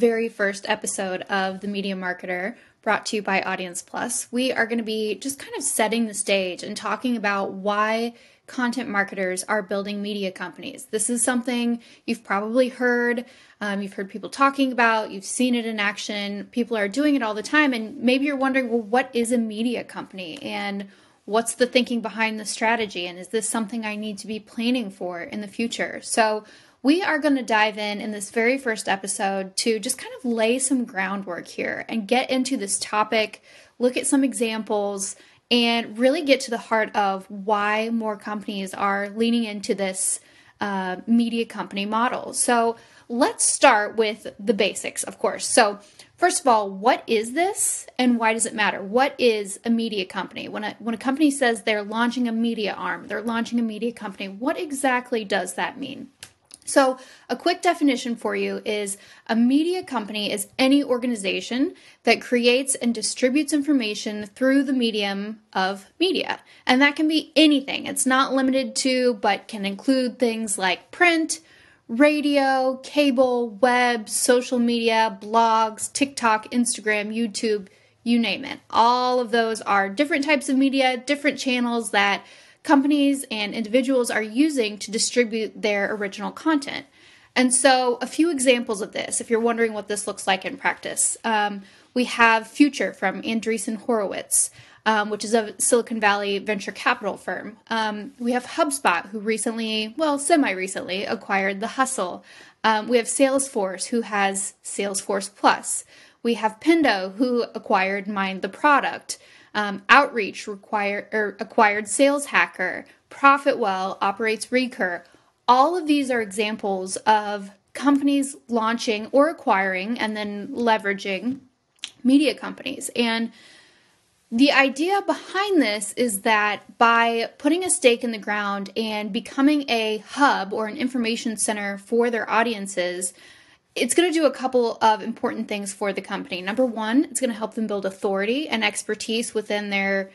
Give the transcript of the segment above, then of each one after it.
very first episode of The Media Marketer, brought to you by Audience Plus, we are going to be just kind of setting the stage and talking about why content marketers are building media companies. This is something you've probably heard. You've heard people talking about, you've seen it in action, people are doing it all the time, and maybe you're wondering, well, what is a media company, and what's the thinking behind the strategy, and is this something I need to be planning for in the future? So we are going to dive in this very first episode to just kind of lay some groundwork here and get into this topic, look at some examples, and really get to the heart of why more companies are leaning into this media company model. So let's start with the basics, of course. So first of all, what is this and why does it matter? What is a media company? When a company says they're launching a media arm, they're launching a media company, what exactly does that mean? So a quick definition for you is a media company is any organization that creates and distributes information through the medium of media. And that can be anything. It's not limited to, but can include things like print, radio, cable, web, social media, blogs, TikTok, Instagram, YouTube, you name it. All of those are different types of media, different channels that companies and individuals are using to distribute their original content. And so a few examples of this, if you're wondering what this looks like in practice, we have Future from Andreessen Horowitz, which is a Silicon Valley venture capital firm. We have HubSpot, who semi-recently acquired The Hustle. We have Salesforce, who has Salesforce Plus. We have Pendo, who acquired Mind the Product. Outreach acquired Sales Hacker. Profitwell operates Recur. All of these are examples of companies launching or acquiring and then leveraging media companies. And the idea behind this is that by putting a stake in the ground and becoming a hub or an information center for their audiences, it's going to do a couple of important things for the company. Number one, it's going to help them build authority and expertise within their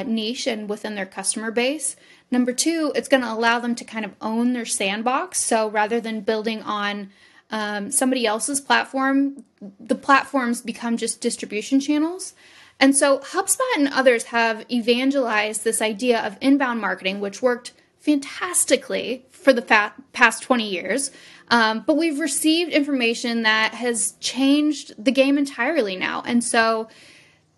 niche and within their customer base. Number two, it's going to allow them to kind of own their sandbox. So rather than building on somebody else's platform, the platforms become just distribution channels. And so HubSpot and others have evangelized this idea of inbound marketing, which worked fantastically for the past 20 years. But we've received information that has changed the game entirely now. And so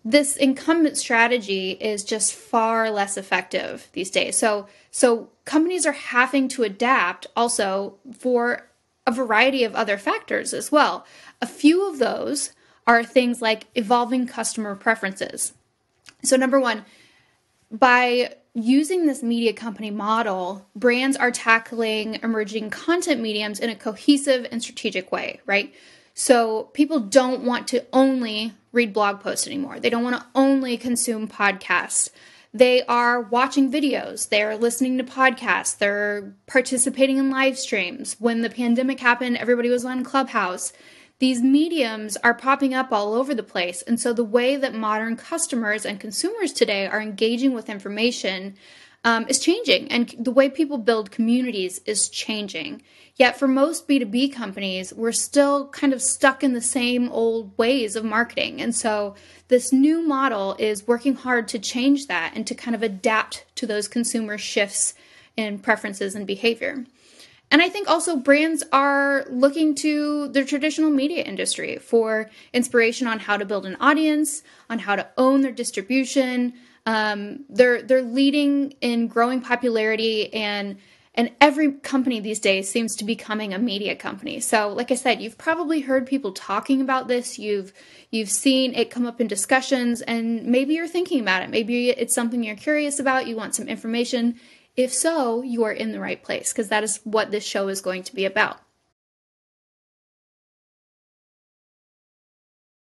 this incumbent strategy is just far less effective these days. So companies are having to adapt also for a variety of other factors as well. A few of those are things like evolving customer preferences. So number one, by using this media company model, brands are tackling emerging content mediums in a cohesive and strategic way, right? So people don't want to only read blog posts anymore. They don't want to only consume podcasts. They are watching videos. They're listening to podcasts. They're participating in live streams. When the pandemic happened, everybody was on Clubhouse. These mediums are popping up all over the place. And so the way that modern customers and consumers today are engaging with information is changing. And the way people build communities is changing. Yet for most B2B companies, we're still kind of stuck in the same old ways of marketing. And so this new model is working hard to change that and to kind of adapt to those consumer shifts in preferences and behavior. And I think also brands are looking to the traditional media industry for inspiration on how to build an audience, on how to own their distribution. They're leading in growing popularity, and every company these days seems to be becoming a media company. So like I said, you've probably heard people talking about this. You've seen it come up in discussions, and maybe you're thinking about it. Maybe it's something you're curious about. You want some information. If so, you are in the right place, because that is what this show is going to be about.